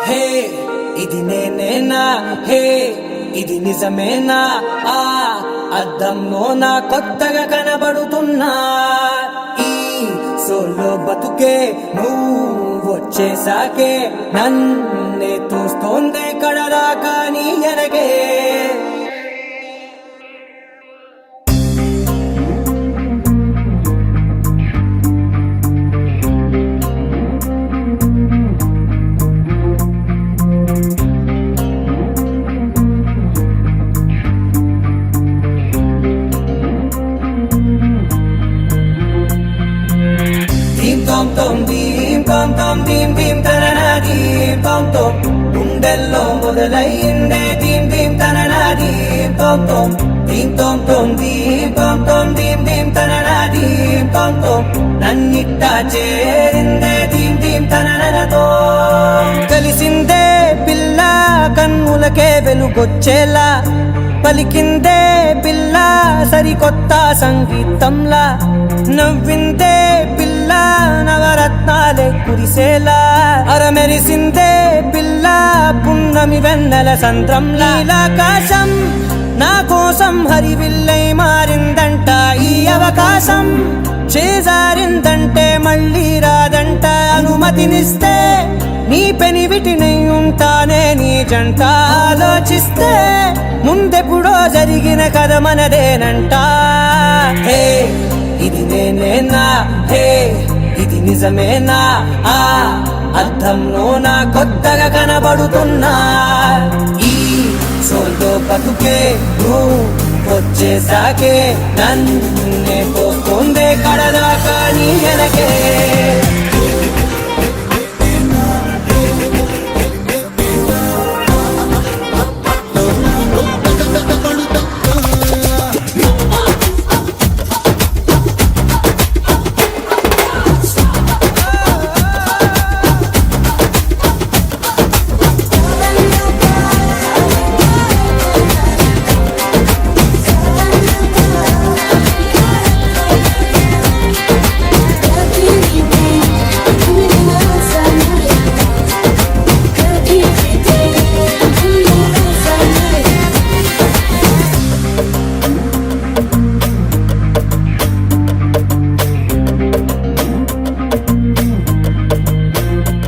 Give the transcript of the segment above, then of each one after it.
హే ఇది నేనేనా, హే ఇది నిజమేనా, ఆ అద్దంలో నా కొత్తగా కనబడుతున్నా. ఈ సోలో బతుకే నువ్వు వచ్చేసాకే నన్నే తోస్తోందే కడదాకా నీ ఎనగే. గుండెల్లో మొదలైందే దీం దీం తననా దీం తోం తోం దీం తోం తోం దీం తోం తోం దీం దీం తననా దీం తోం తోం నన్నిట్టా చేరిందే దీం దీం తననతో. కలిసిందే పిల్ల కన్నులకే వెలుగొచ్చేలా, పలికిందే పిల్ల సరికొత్త సంగీతంలా, నవ్విందే పిల్ల నవరత్నాలే కురిసేలా, అరమెరిసిందే పిల్ల పున్నమి వెన్నెల సంద్రంలా. ఆకాశం నా కోసం హరివిల్లై మారిందంట, ఈ అవకాశం చేజారిందంటే మళ్ళీ రాదంట. అనుమతినిస్తే నీ పెనివిటినై ఉంటానే నీ జంట, ఆలోచిస్తే ముందెప్పుడో జరిగిన కథ మనదేనంట. హే ఇది నేనేనా, హే ఇది నిజమేనా, ఆ అద్దంలో నా కొత్తగా కనబడుతున్నా. ఈ సోలో బతుకే నువ్వు వచ్చేసాకే నన్నే తోస్తోందే కడదాకా నీ వెనకే.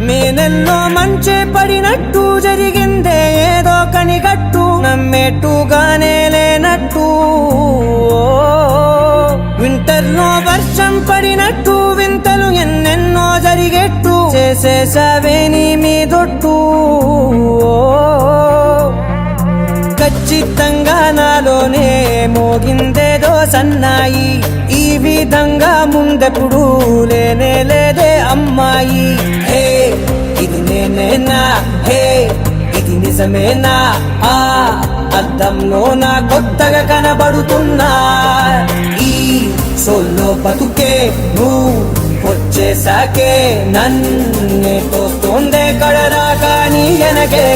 మేనెల్లో మంచే పడినట్టు జరిగిందే ఏదో కనిగట్టు, నమ్మేట్టుగానే లేనట్టు. వింటర్లో వర్షం పడినట్టు వింతలు ఎన్నెన్నో జరిగేట్టు, చేసేసావే నీ మీదొట్టు. ఖచ్చితంగా నాలోనే మోగిందేదో సన్నాయి, ఈ విధంగా ముందెప్పుడు లేనే లేదే అమ్మాయి. హే ఇది నేనేనా, హే ఇది నిజమేనా, ఆ అద్దంలో నా కొత్తగా కనబడుతున్నా. ఈ సోలో బతుకే నువ్వు వచ్చేసాకే నన్నే వెనకే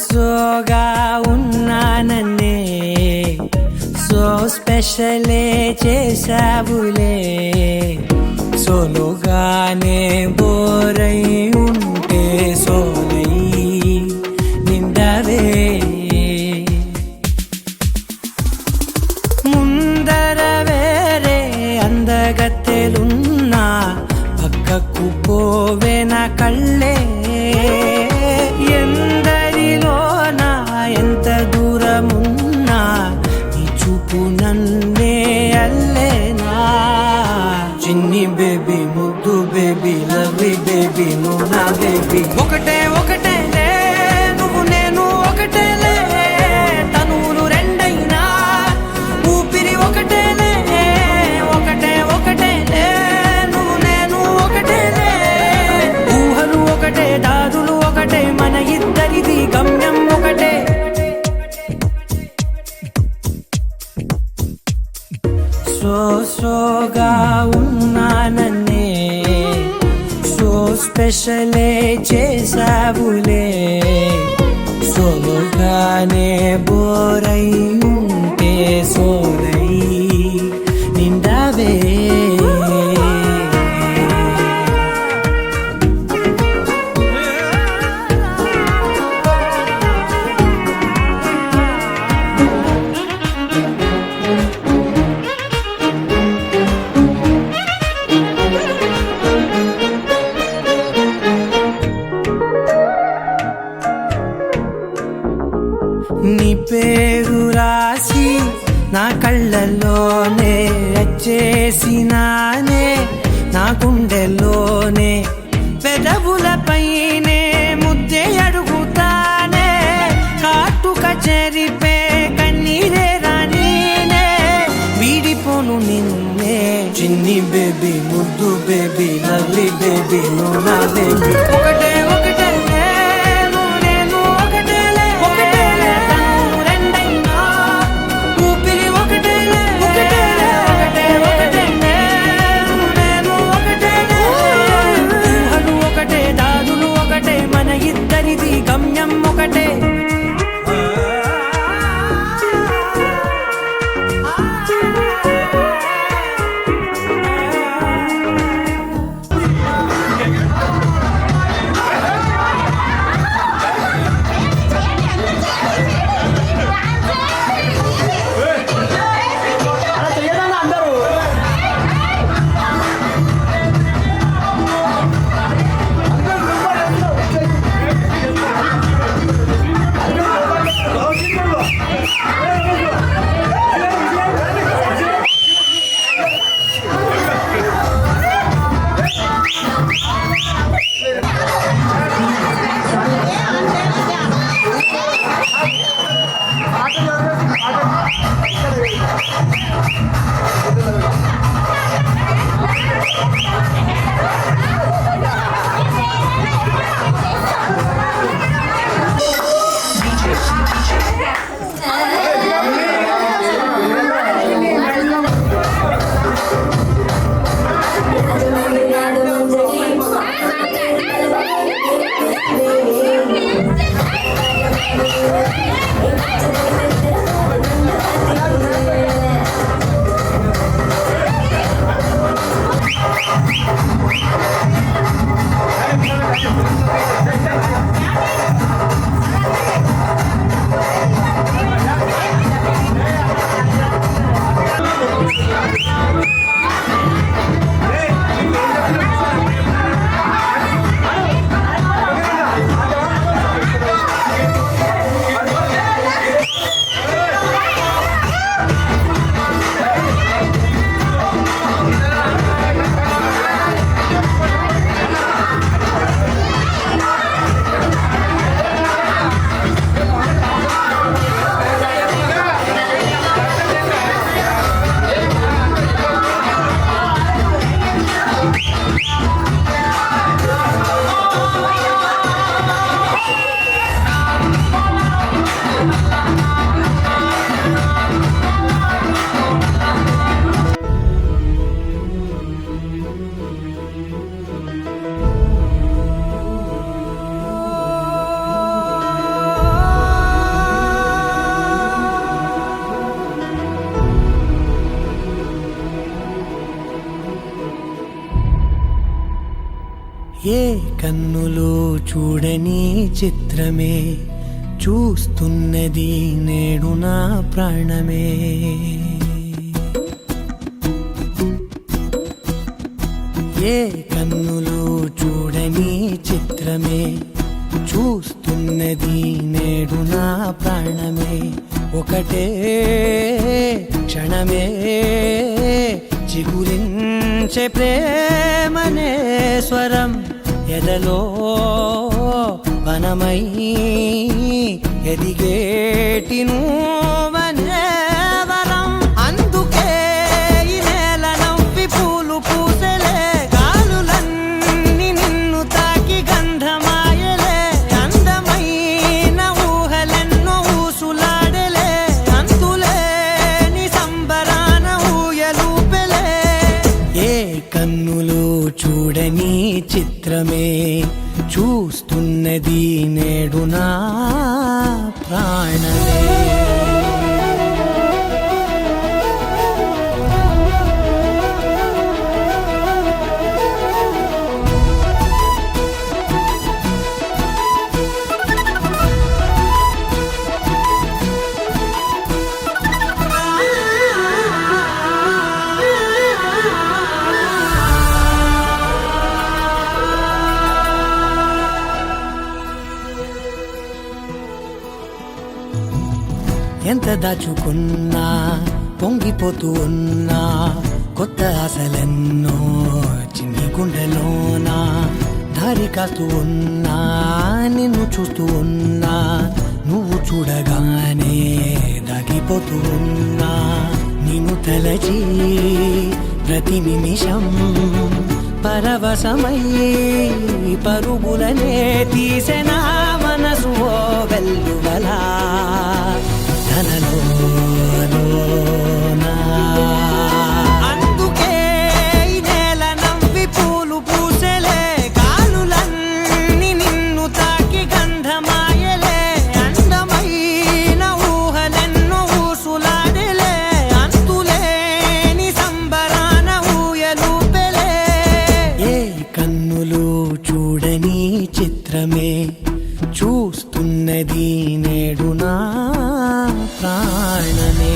సోగా ఉన్నానన్నే సో స్పెషలే చేసావులే సోలోగానే బోరై ఉంటే సోలై నిండవే ముందర వేరే అందగత్తెలున్నా పక్కకు పోవే నా కళ్ళే ఎందరిలోనా ఎంత దూరమున్నా నీ చూపు నన్నే అల్లేనా చిన్ని బేబీ ముద్దు బేబీ లవ్లీ బేబీ నువ్వు నా బేబీ ఒకటే ఒకటేలే నువ్వు నేను ఒకటేలే తనువులు రెండైనా ఊపిరి ఒకటేలే ఒకటే ఒకటేలే నువ్వు నేను ఒకటేలే ఊహలు ఒకటే దారులు ఒకటే మన ఇద్దరిది గమ్యం ఒకటే సోగా ఉన్నానన్నే సో స్పెషలే చేసావులే సోలోగానే బోరై ఉంటే సోలై నిండవే నీ పేరు రాసి నా కళ్ళల్లోనే వచ్చేసినానే నా గుండెల్లోనే పెదవులపైనే ముద్దే అడుగుతానే కాటుక చెరిపే కన్నీరే రానీనే వీడిపోను నిన్నే చిన్ని బేబీ ముద్దు బేబీ లవ్లీ బేబీ నువ్వు నా బేబీ ఒకటే ఒకటే ఇద్దరిది గమ్యం ఒకటే కన్నులు చూడని చిత్రమే చూస్తున్నది నేడు నా ప్రాణమే. ఏ కన్నులు చూడని చిత్రమే చూస్తున్నది నేడు నా ప్రాణమే. ఒకటే క్షణమే చిగురించే ప్రేమనే స్వరం ఎదలో వనమై ఎదిగేటి నువ్వనే వరం. అందుకే ఈ నేల నవ్వి పూలు పూసెలే, గాలులన్నీ నిన్ను తాకి గంధమాయలే. అందమైన ఊహలెన్నో ఊసులాడలే, అంతులేని సంబరాన ఊయలూపెలే. ఏ కన్నులు చూడని చిత్రమే చూస్తున్నది నేడు నా ప్రాణమే. ఎంత దాచుకున్నా పొంగిపోతూ ఉన్నా, కొత్త ఆశలెన్నో చిన్ని గుండెలోనా దారి కాస్తూ ఉన్నా. నిన్ను చూస్తూ ఉన్నా, నువ్వు చూడగానే దాగిపోతూ ఉన్నా. నిన్ను తలచి ప్రతి నిమిషం పరవశమై పరుగులనే తీసెనా మనసు ఓ వెల్లువలా తనలోనా. అందుకే ఈ నేల నవ్వి పూలు పూసెలే, గాలులన్నీ నిన్ను తాకి గంధమాయలే. అందమైన ఊహలెన్నో ఊసులాడలే, అంతులేని సంబరాన ఊయలూపెలే. ఏ కన్నులు చూడని చిత్రమే చూస్తున్నది నేడు నా ప్రాణమే.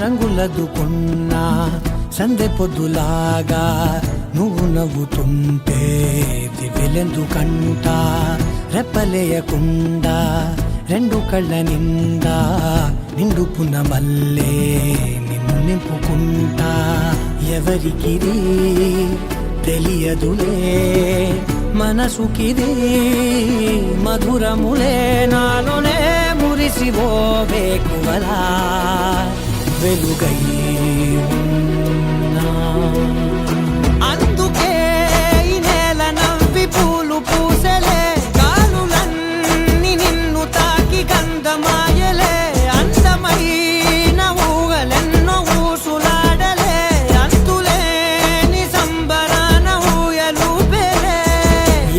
రంగులదుకున్నా సందె పొద్దులాగా నువ్వు నవ్వుతుంటే దివ్వెలెందుకంట. రెప్పలేయకుండా రెండు కళ్ళ నిండా నిండుకున్న మల్లే నిన్ను నింపుకుంటా. ఎవరికిది తెలియదులే మనసుకిది మధురములే, నాలోనే మురిసివో వేకువలా వెలుగై ఉన్నా. అందుకే ఈ నేల నవ్వి పూలు పూసెలే, గాలులన్నీ నిన్ను తాకి గంధమాయలే. అందమైన ఊహలెన్నో ఊసులాడలే, అంతులేని సంబరాన ఊయలూపెలే.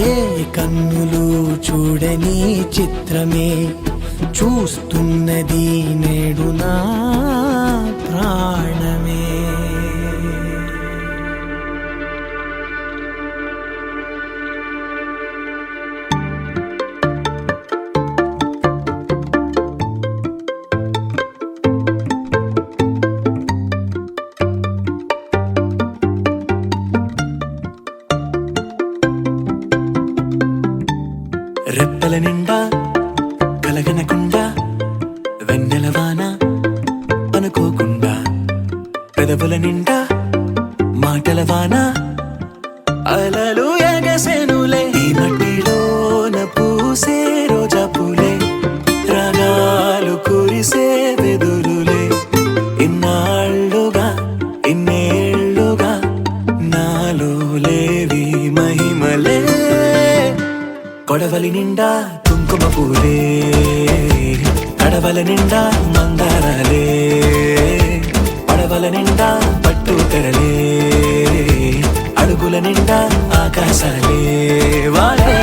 ఏ కన్నులు చూడని చిత్రమే చూస్తున్నది నేడు నా ప్రాణమే. రెప్పల నిండా కలగనకుండా వెన్నెలవాన అనుకోకుండా, పెదవుల నిండా మాటల వాన అలలు ఎగసెనులే. ఈ మట్టిలోన పూసే కొడవలి నిండా కుంకుమ పూలే కడవల నిండా మందారాలే పడవల నిండా పట్టు తెరలే అడుగుల నిండా ఆకాశాలే వాలే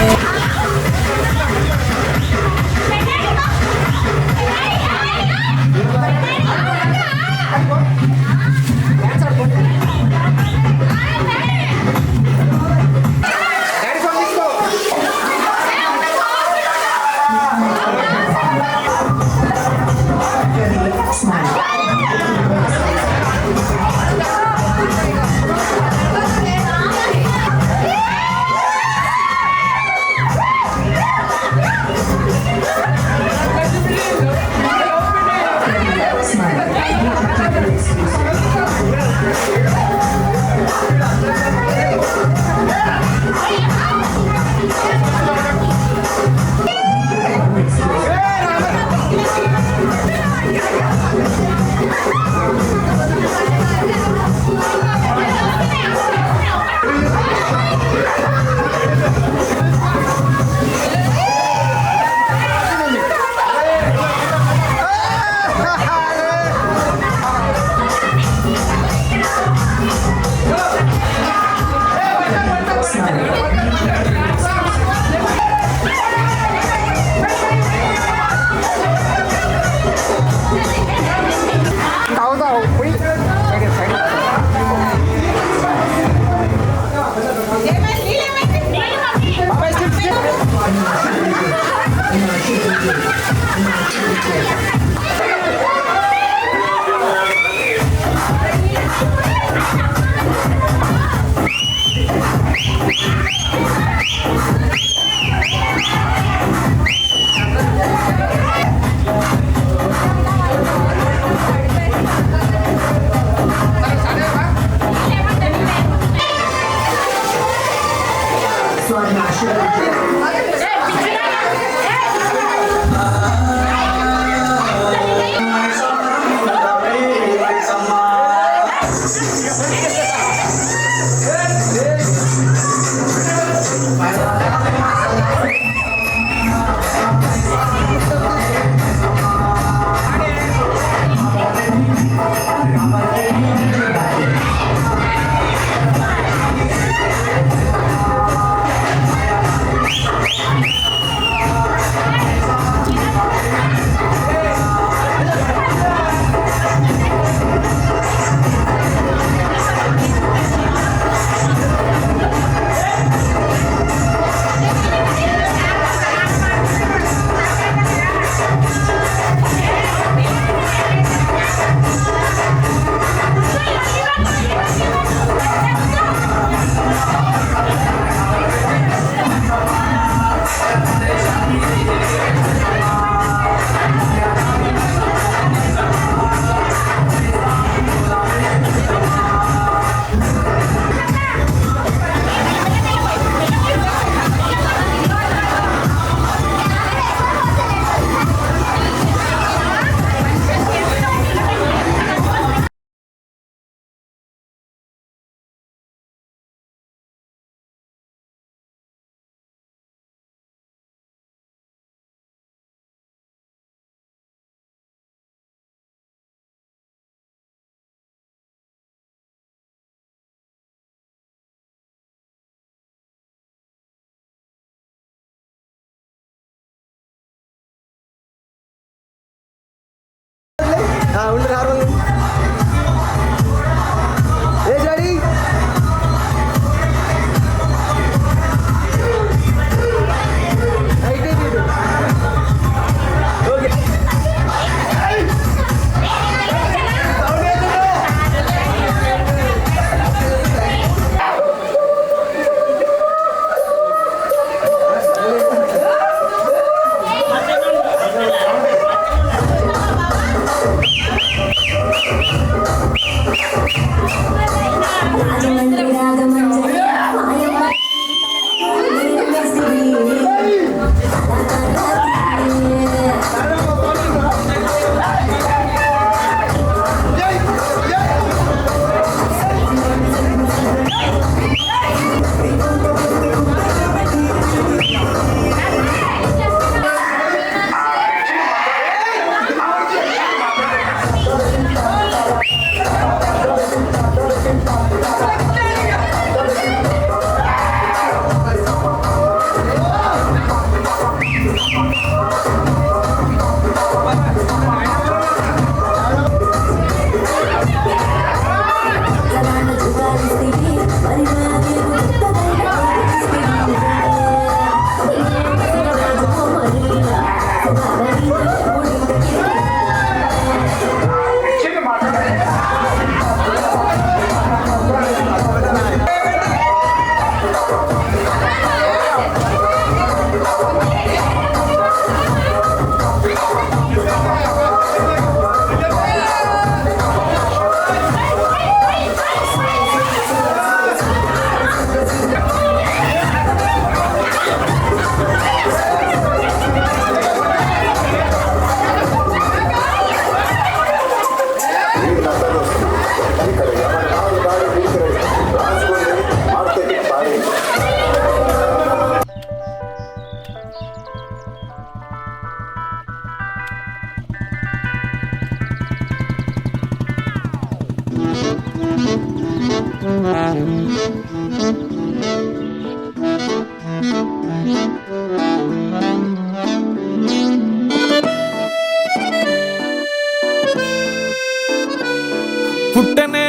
పుట్టనే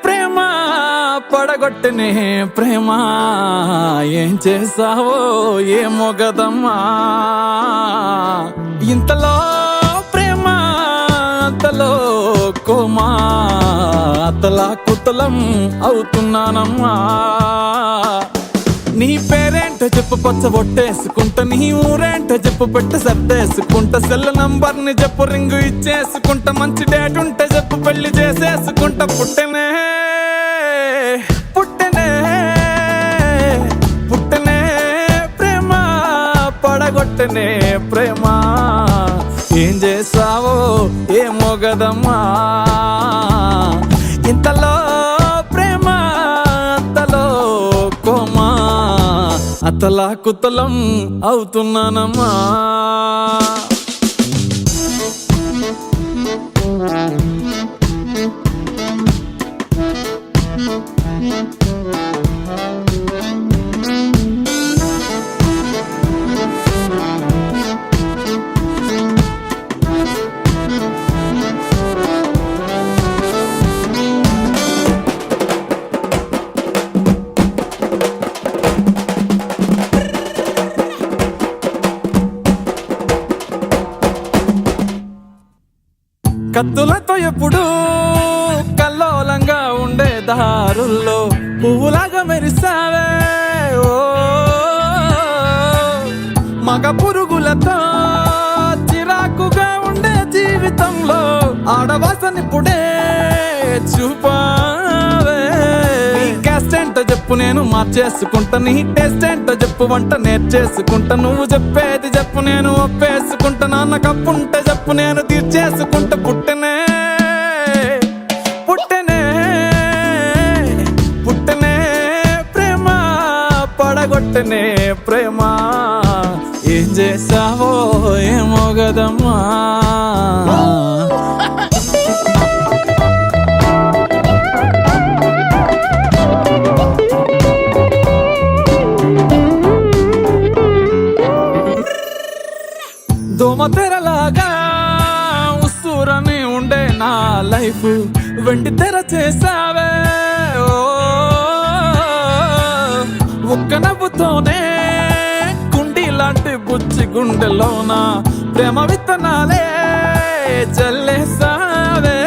ప్రేమ పడగొట్టనే ప్రేమ ఏం చేసావో ఏ మొగదమ్మా ఇంతలో ప్రేమ అంతలో కోమా అతలా కుతలం అవుతున్నానమ్మా నీ పేరేంటో చెప్పు పచ్చ బొట్టేసుకుంటా నీ ఊరేంటో చెప్పు పెట్టి సర్దేసుకుంటా సెల్ నంబర్ ని చెప్పు రింగు ఇచ్చేసుకుంటా మంచి డేట్ ఉంటే చెప్పు పెళ్లి చేసేసుకుంటా పుట్టనే పుట్టనే పుట్టనే ప్రేమ పడగొట్టనే ప్రేమ ఏం చేసావో ఏ మొగదమ్మా ఇంతలో ప్రేమ అంతలో కోమా అతలా కుతలం అవుతున్నానమ్మా కత్తులతో ఎప్పుడు కల్లోలంగా ఉండే దారుల్లో పువ్వులాగా మెరిసావే ఓ మగ పురుగులతో చిరాకుగా ఉండే జీవితంలో ఆడవాసనిప్పుడే చూపావే నీ క్యాస్ట్ ఏంటో చెప్పు నేను మార్చేసుకుంటా నీ టేస్ట్ ఏంటో చెప్పు వంట నేర్చేసుకుంటా నువ్వు చెప్పేది చెప్పు నేను ఒప్పేసుకుంటా నాన్న కప్పుంటే చెప్పు నేను తీర్చేసుకుంటా పుట్టనే పుట్టనే పుట్టనే ప్రేమ పడగొట్టనే ప్రేమ ఏం చేసావో ఏమో గదమ్మా దోమతెరలాగా ఉస్సూరని ఉండే నా లైఫ్ వెండి తెర చేసావే ఓ ఒక్క నవ్వుతోనే కుండి లాంటి బుచ్చి గుండెలోన ప్రేమ విత్తనాలే చల్లేసావే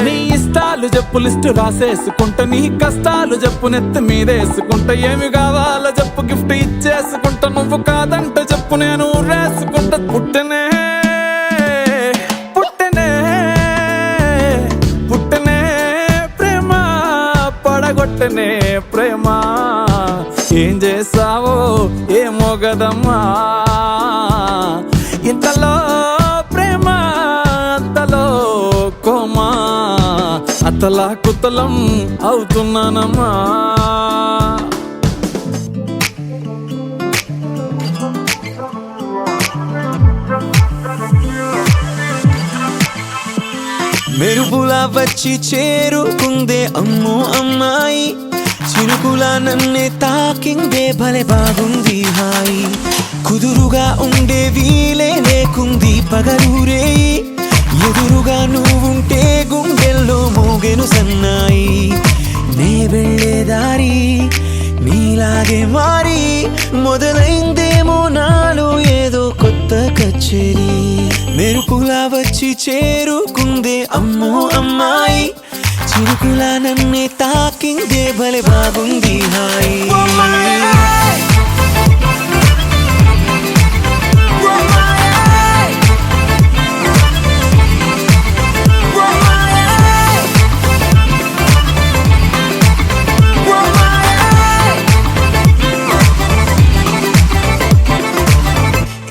నీ ఇష్టాలు చెప్పు లిస్టు రాసేసుకుంటా నీ కష్టాలు చెప్పు నెత్తి మీదేసుకుంటా ఏమి కావాలో చెప్పు గిఫ్ట్ ఇచ్చేసుకుంటా నువ్వు కాదంటే చెప్పు నేను రేసుకుంటా పుట్టనే పుట్టనే పుట్టనే ప్రేమ పడగొట్టనే ప్రేమ ఏం చేసావో ఏమో గదమ్మా ఇంతలో ప్రేమ అంతలో కోమా అతలా కుతలం అవుతున్నానమ్మా మెరుపులా వచ్చి చేరుకుందే అమ్మో అమ్మాయి చినుకులా నన్నే తాకిందే భలే బాగుంది హాయి కుదురుగా ఉండే వీలే లేకుంది పగలూరే ఎదురుగా నువ్వుంటే గుండెల్లో మోగెను సన్నాయి నే వెళ్ళే దారి నీలాగే మారి మొదలైందేమో నాలో ఏదో కొత్త కచేరీ మెరుపులా వచ్చి చేరుకుందే అమ్మో అమ్మాయి చిరుకులా నన్నే తాకిందే భలే బాగుంది హాయి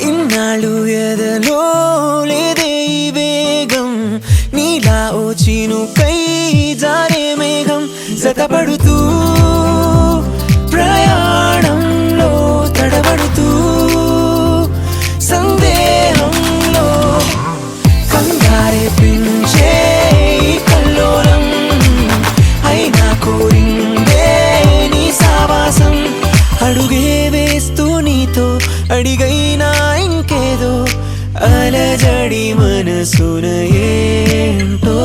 ఇన్నాళ్ళు ఎదలో లేదే ఈ వేగం నీలా ఓ చినుకై జారే మేఘం జతపడుతూ ప్రయాణంలో తడబడుతూ సందేహంలో కంగారే పెంచే కల్లోలం మనసులోన ఏంటో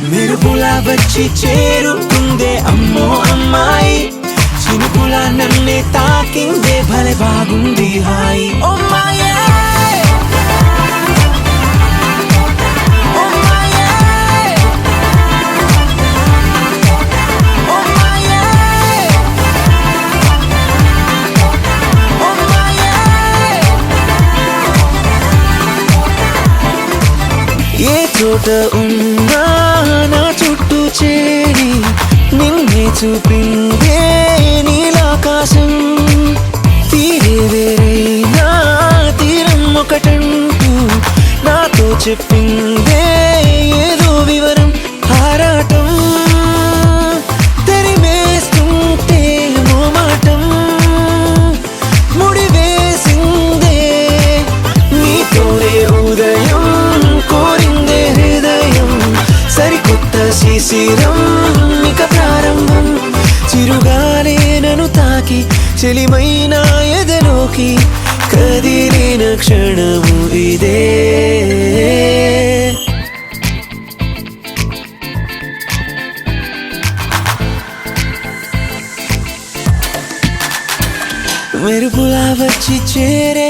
మెరుపులా వచ్చి చేరుకుందే అమ్మో అమ్మాయి చినుకులా నన్నే తాకిందే భలే బాగుంది హాయి ఓ మాయే ఏ చోట ఉన్నా నా చుట్టూ చేరి నిన్నే చూపిందే నీలాకాశం తీరే వేరైనా తీరం ఒకటంటూ నాతో చెప్పిందే ఏదో వివరం ఆరాటం తరిమేస్తుంటే మోమాటం ముడివేసిందే నీతోనే ఉదయం కోరిందే హృదయం సరికొత్త శిశిరం ఇక ప్రారంభం చిరుగాలే నన్ను తాకి చెలిమైన ఎదలోకి కదిలిన క్షణము ఇదే మెరుపులా వచ్చి చేరే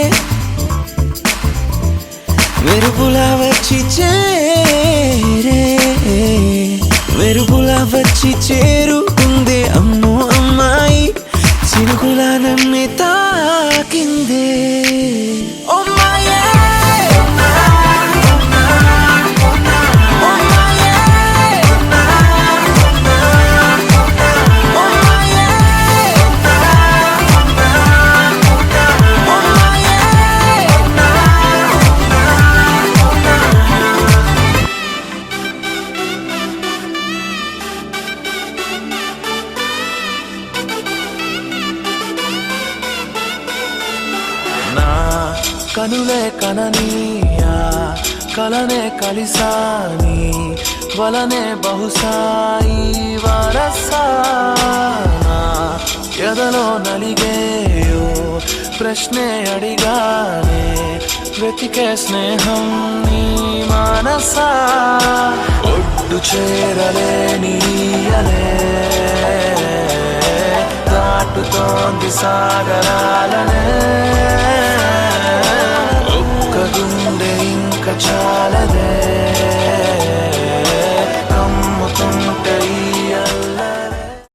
మెరుపులా వచ్చి చేరే మెరుపులా వచ్చి చేరుకుందే అమ్మో అమ్మాయి చినుకులా నన్ను తాకిందే ఓ మాయే నా కనులే కననీయా కలనే కలిసాని వలనే బహుశాయి వరసానా ఎదలో నలిగేయో ప్రశ్నే అడిగానే వెతికే స్నేహం నీ మనసా ఒడ్డు చేరలేనియలే దాటుతోంది సాగరాలనే